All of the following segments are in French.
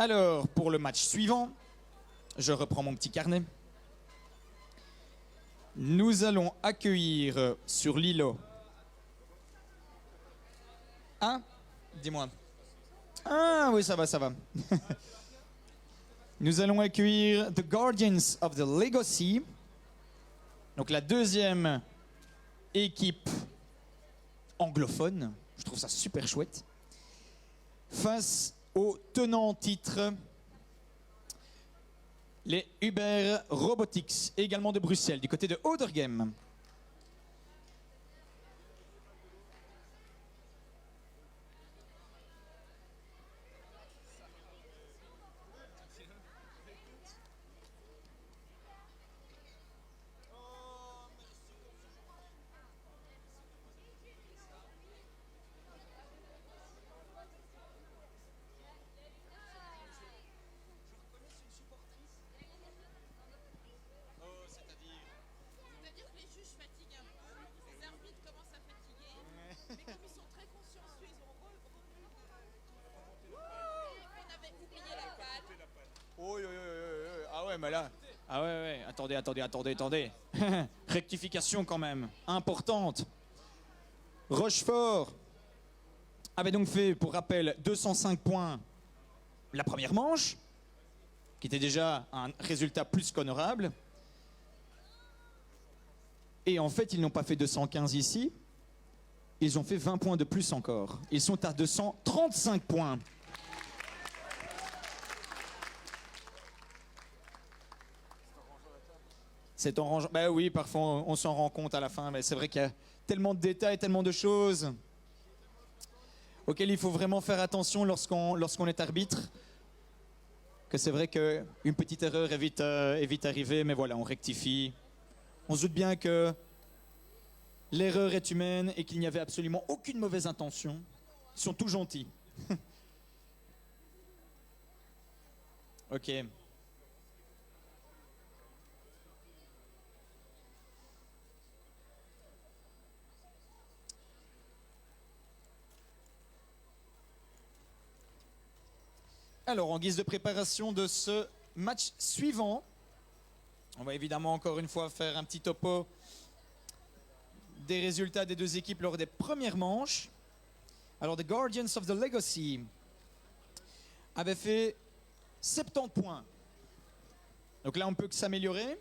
Alors, pour le match suivant, je reprends mon petit carnet. Nous allons accueillir sur l'îlot. Ah, dis-moi. Ah oui, ça va, ça va. Nous allons accueillir The Guardians of the Legacy. Donc la deuxième équipe anglophone. Je trouve ça super chouette. Face au tenant titre, les Uber Robotics, également de Bruxelles, du côté de Oudergem. Ah ouais, mais là... Ah ouais, attendez. Rectification quand même, importante. Rochefort avait donc fait, pour rappel, 205 points la première manche, qui était déjà un résultat plus qu'honorable. Et en fait, ils n'ont pas fait 215 ici, ils ont fait 20 points de plus encore. Ils sont à 235 points. C'est en rangeant... Ben oui, parfois on s'en rend compte à la fin, mais c'est vrai qu'il y a tellement de détails, tellement de choses auxquelles il faut vraiment faire attention lorsqu'on est arbitre, que c'est vrai qu'une petite erreur est vite arrivée, mais voilà, on rectifie. On se doute bien que l'erreur est humaine et qu'il n'y avait absolument aucune mauvaise intention. Ils sont tous gentils. Ok. Alors, en guise de préparation de ce match suivant, on va évidemment encore une fois faire un petit topo des résultats des deux équipes lors des premières manches. Alors, The Guardians of the Legacy avait fait 70 points. Donc là, on ne peut que s'améliorer.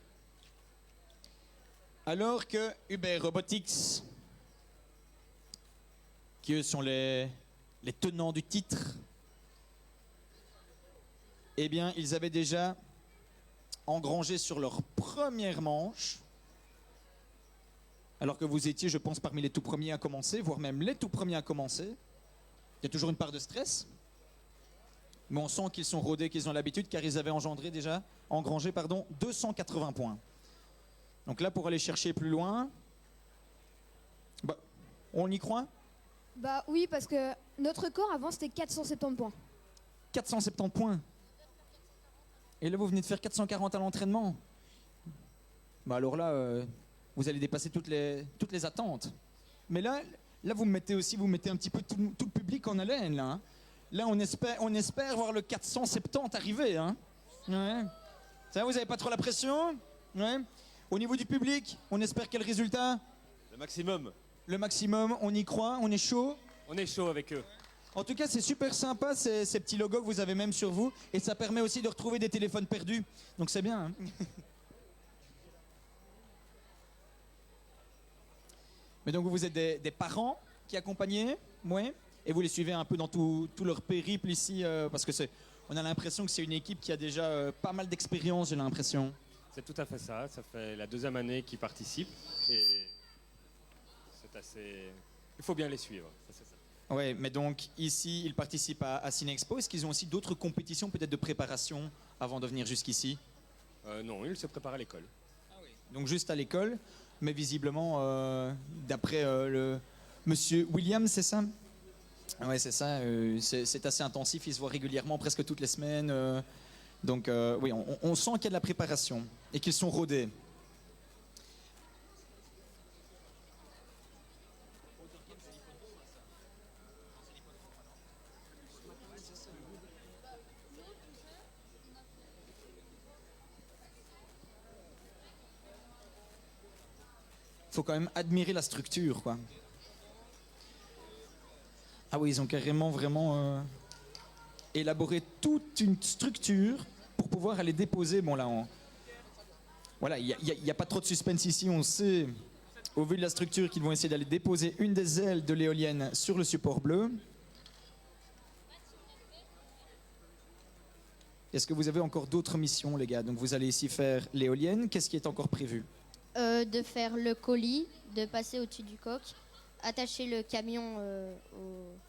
Alors que Uber Robotics, qui eux sont les tenants du titre, eh bien, ils avaient déjà engrangé sur leur première manche, alors que vous étiez, je pense, parmi les tout premiers à commencer, voire même les tout premiers à commencer. Il y a toujours une part de stress, mais on sent qu'ils sont rodés, qu'ils ont l'habitude, car ils avaient engrangé 280 points. Donc là, pour aller chercher plus loin, bah, on y croit? Bah oui, parce que notre record avant c'était 470 points. 470 points. Et là, vous venez de faire 440 à l'entraînement. Bah alors là, vous allez dépasser toutes les attentes. Mais là, vous mettez un petit peu tout le public en haleine. Là, hein. Là on espère voir le 470 arriver. Hein. Ouais. Ça, vous n'avez pas trop la pression? Ouais. Au niveau du public, on espère quel résultat? Le maximum. Le maximum, on y croit, on est chaud? On est chaud avec eux. En tout cas, c'est super sympa ces petits logos que vous avez même sur vous. Et ça permet aussi de retrouver des téléphones perdus. Donc c'est bien. Hein. Mais donc vous êtes des parents qui accompagnent, ouais, et vous les suivez un peu dans tout leur périple ici, parce que on a l'impression que c'est une équipe qui a déjà pas mal d'expérience, j'ai l'impression. C'est tout à fait ça. Ça fait la deuxième année qu'ils participent. Et c'est assez... Il faut bien les suivre. Ça, c'est ça. Ouais, mais donc ici, ils participent à Cinexpo. Est-ce qu'ils ont aussi d'autres compétitions, peut-être de préparation, avant de venir jusqu'ici? Non, ils se préparent à l'école. Ah oui. Donc juste à l'école, mais visiblement, d'après le monsieur William, c'est ça? Ouais, c'est ça. C'est assez intensif. Ils se voient régulièrement, presque toutes les semaines. Donc oui, on sent qu'il y a de la préparation et qu'ils sont rodés. faut quand même admirer la structure, quoi. Ah oui, ils ont carrément vraiment élaboré toute une structure pour pouvoir aller déposer. Bon là, voilà, il n'y a pas trop de suspense ici. On sait, au vu de la structure, qu'ils vont essayer d'aller déposer une des ailes de l'éolienne sur le support bleu. Est-ce que vous avez encore d'autres missions, les gars? Donc vous allez ici faire l'éolienne. Qu'est-ce qui est encore prévu? De faire le colis, de passer au-dessus du coq, attacher le camion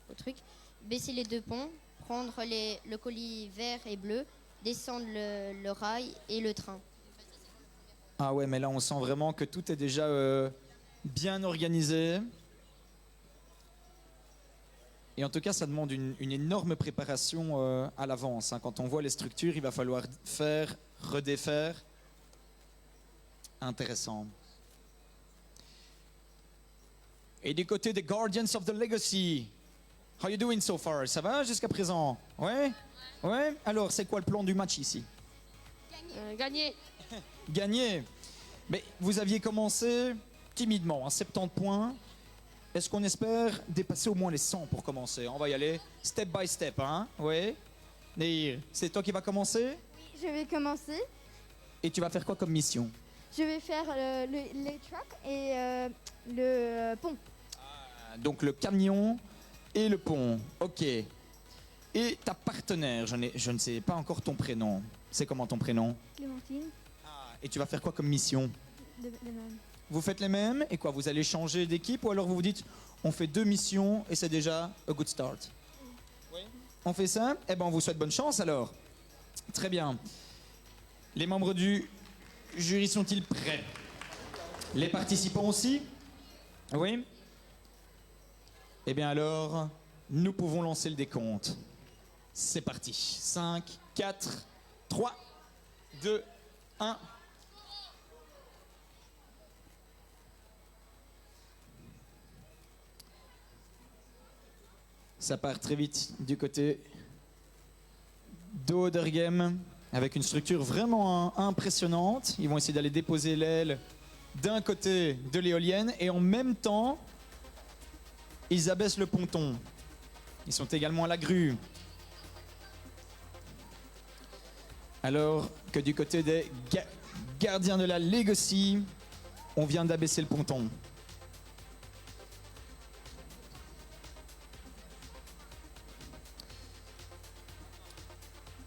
au truc, baisser les 2 ponts, prendre le colis vert et bleu, descendre le rail et le train. Ah ouais, mais là on sent vraiment que tout est déjà bien organisé. Et en tout cas, ça demande une énorme préparation à l'avance, hein. Quand on voit les structures, il va falloir faire, redéfaire. Intéressant. Et du côté des Guardians of the Legacy, how you doing so far? Ça va jusqu'à présent? Ouais? Ouais? Alors, c'est quoi le plan du match ici? Gagner. Gagner. Mais vous aviez commencé timidement, à 70 points. Est-ce qu'on espère dépasser au moins les 100 pour commencer? On va y aller step by step, hein? Oui. Nehir, c'est toi qui vas commencer? Je vais commencer. Et tu vas faire quoi comme mission? Je vais faire les trucks et le pont. Donc le camion et le pont. Ok. Et ta partenaire, je ne sais pas encore ton prénom. C'est comment ton prénom? Clémentine, Et tu vas faire quoi comme mission? de même. Vous faites les mêmes? Et quoi, vous allez changer d'équipe? Ou alors vous vous dites, on fait 2 missions et c'est déjà a good start? Oui. On fait ça? Eh ben on vous souhaite bonne chance alors. Très bien. Les membres du jury sont-ils prêts? Les participants aussi? Oui? Eh bien alors, nous pouvons lancer le décompte. C'est parti. 5, 4, 3, 2, 1. Ça part très vite du côté d'Odergem, avec une structure vraiment impressionnante. Ils vont essayer d'aller déposer l'aile d'un côté de l'éolienne et en même temps, ils abaissent le ponton. Ils sont également à la grue. Alors que du côté des gardiens de la Legacy, on vient d'abaisser le ponton.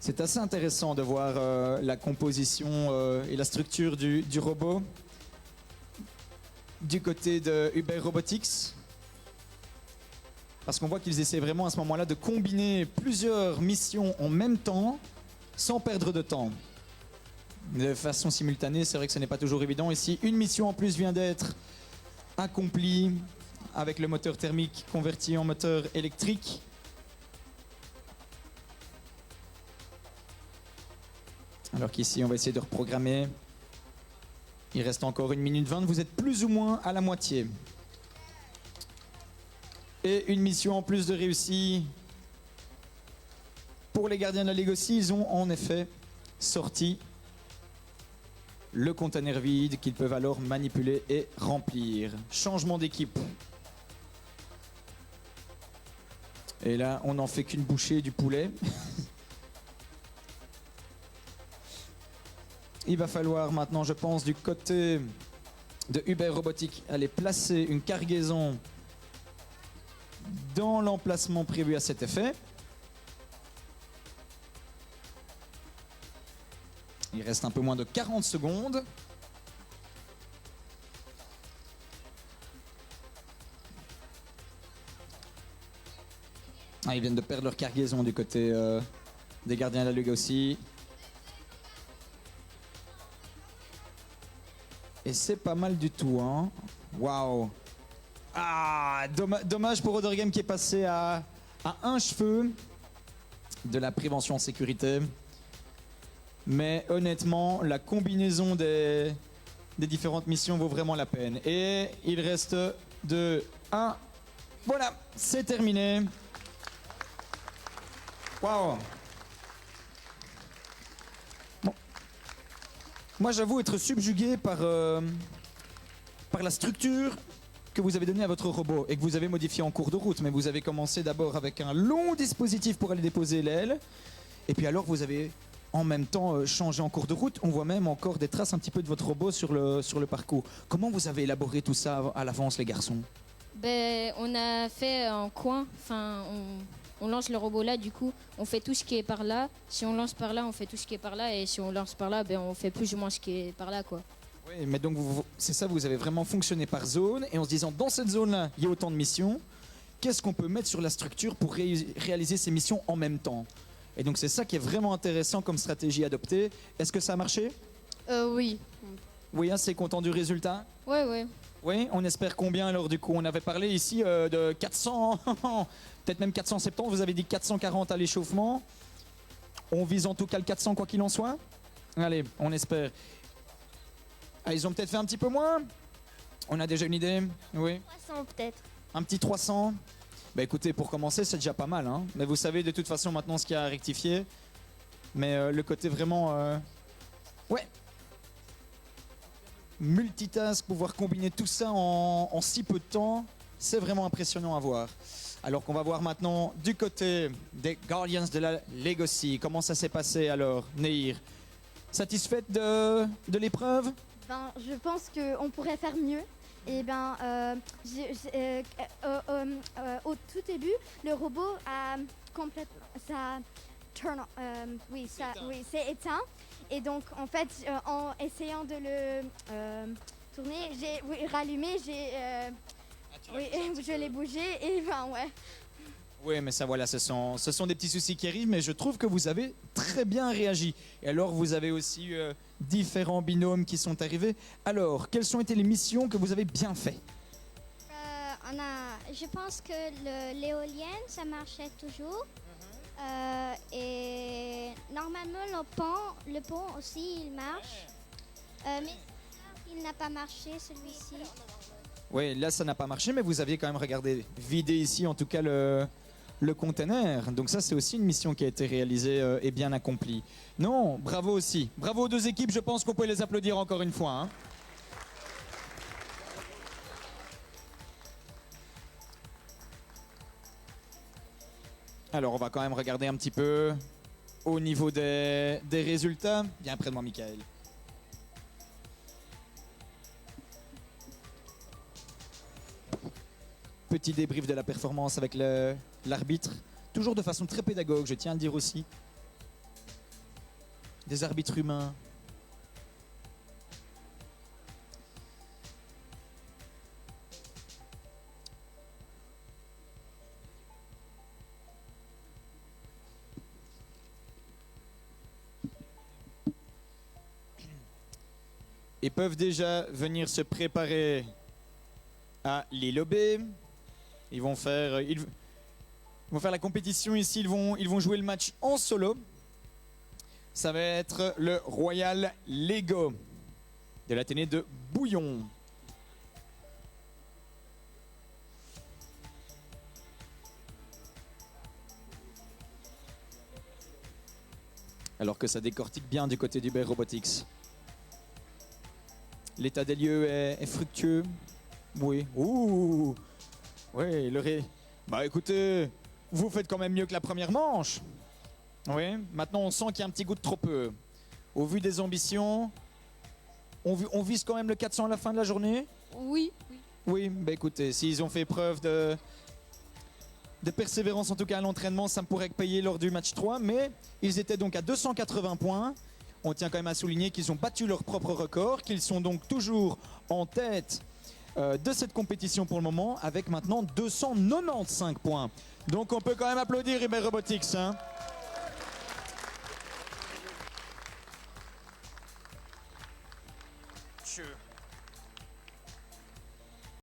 C'est assez intéressant de voir la composition et la structure du robot du côté de Uber Robotics. Parce qu'on voit qu'ils essaient vraiment à ce moment-là de combiner plusieurs missions en même temps sans perdre de temps. De façon simultanée, c'est vrai que ce n'est pas toujours évident. Ici, une mission en plus vient d'être accomplie avec le moteur thermique converti en moteur électrique. Alors qu'ici, on va essayer de reprogrammer. Il reste encore 1 minute 20. Vous êtes plus ou moins à la moitié. Et une mission en plus de réussie. Pour les gardiens de la Legacy, ils ont en effet sorti le conteneur vide qu'ils peuvent alors manipuler et remplir. Changement d'équipe. Et là, on n'en fait qu'une bouchée du poulet. Il va falloir maintenant, je pense, du côté de Uber Robotics, aller placer une cargaison dans l'emplacement prévu à cet effet. Il reste un peu moins de 40 secondes. Ils viennent de perdre leur cargaison du côté des gardiens de la Legacy. Et c'est pas mal du tout, hein. Waouh. Ah, dommage pour Odergem qui est passé à un cheveu de la prévention en sécurité. Mais honnêtement, la combinaison des différentes missions vaut vraiment la peine. Et il reste 2, 1. Voilà, c'est terminé. Waouh. Moi, j'avoue être subjugué par par la structure que vous avez donnée à votre robot et que vous avez modifié en cours de route. Mais vous avez commencé d'abord avec un long dispositif pour aller déposer l'aile. Et puis alors, vous avez en même temps changé en cours de route. On voit même encore des traces un petit peu de votre robot sur le parcours. Comment vous avez élaboré tout ça à l'avance, les garçons? Ben, on a fait un coin, enfin, on lance le robot là, du coup, on fait tout ce qui est par là. Si on lance par là, on fait tout ce qui est par là. Et si on lance par là, ben, on fait plus ou moins ce qui est par là, quoi. Oui, mais donc c'est ça, vous avez vraiment fonctionné par zone et en se disant dans cette zone-là, il y a autant de missions. Qu'est-ce qu'on peut mettre sur la structure pour réaliser ces missions en même temps? Et donc c'est ça qui est vraiment intéressant comme stratégie adoptée. Est-ce que ça a marché? Oui. Oui, assez content du résultat? Ouais. Oui, on espère combien alors du coup? On avait parlé ici de 400, peut-être même 470, vous avez dit 440 à l'échauffement. On vise en tout cas le 400 quoi qu'il en soit? Allez, on espère. Ah, ils ont peut-être fait un petit peu moins? On a déjà une idée? Oui. 300 peut-être. Un petit 300? Bah écoutez, pour commencer, c'est déjà pas mal. Hein. Mais vous savez de toute façon maintenant ce qu'il y a à rectifier. Mais le côté vraiment... Ouais. Multitask, pouvoir combiner tout ça en si peu de temps, c'est vraiment impressionnant à voir. Alors qu'on va voir maintenant du côté des Guardians de la Legacy. Comment ça s'est passé alors, Nehir? Satisfaite de l'épreuve? Ben, je pense qu'on pourrait faire mieux. Et ben, au tout début, le robot a complètement, ça oui, c'est éteint. Et donc, en fait, en essayant de le tourner, j'ai rallumé, je l'ai bougé et ben ouais. Oui, mais ça voilà, ce sont des petits soucis qui arrivent, mais je trouve que vous avez très bien réagi. Et alors, vous avez aussi différents binômes qui sont arrivés. Alors, quelles ont été les missions que vous avez bien fait? Je pense que l'éolienne, ça marchait toujours. Et normalement, le pont aussi, il marche. Mais il n'a pas marché, celui-ci. Oui, là, ça n'a pas marché, mais vous aviez quand même regardé, vider ici, en tout cas, le container. Donc ça, c'est aussi une mission qui a été réalisée et bien accomplie. Non, bravo aussi. Bravo aux deux équipes, je pense qu'on peut les applaudir encore une fois. Hein. Alors, on va quand même regarder un petit peu au niveau des résultats. Viens près de moi, Michael. Petit débrief de la performance avec l'arbitre. Toujours de façon très pédagogue, je tiens à le dire aussi. Des arbitres humains. Ils peuvent déjà venir se préparer à l'île B. Ils vont faire la compétition ici, ils vont jouer le match en solo. Ça va être le Royal Lego de l'Athénée de Bouillon. Alors que ça décortique bien du côté d'Uber Robotics. L'état des lieux est fructueux. Oui. Ouh. Oui, Bah écoutez, vous faites quand même mieux que la première manche. Oui, maintenant on sent qu'il y a un petit goût de trop peu. Au vu des ambitions, on vise quand même le 400 à la fin de la journée? Oui. Oui, bah écoutez, s'ils ont fait preuve de persévérance en tout cas à l'entraînement, ça me pourrait payer lors du match 3, mais ils étaient donc à 280 points. On tient quand même à souligner qu'ils ont battu leur propre record, qu'ils sont donc toujours en tête de cette compétition pour le moment, avec maintenant 295 points. Donc on peut quand même applaudir Uber Robotics. Hein.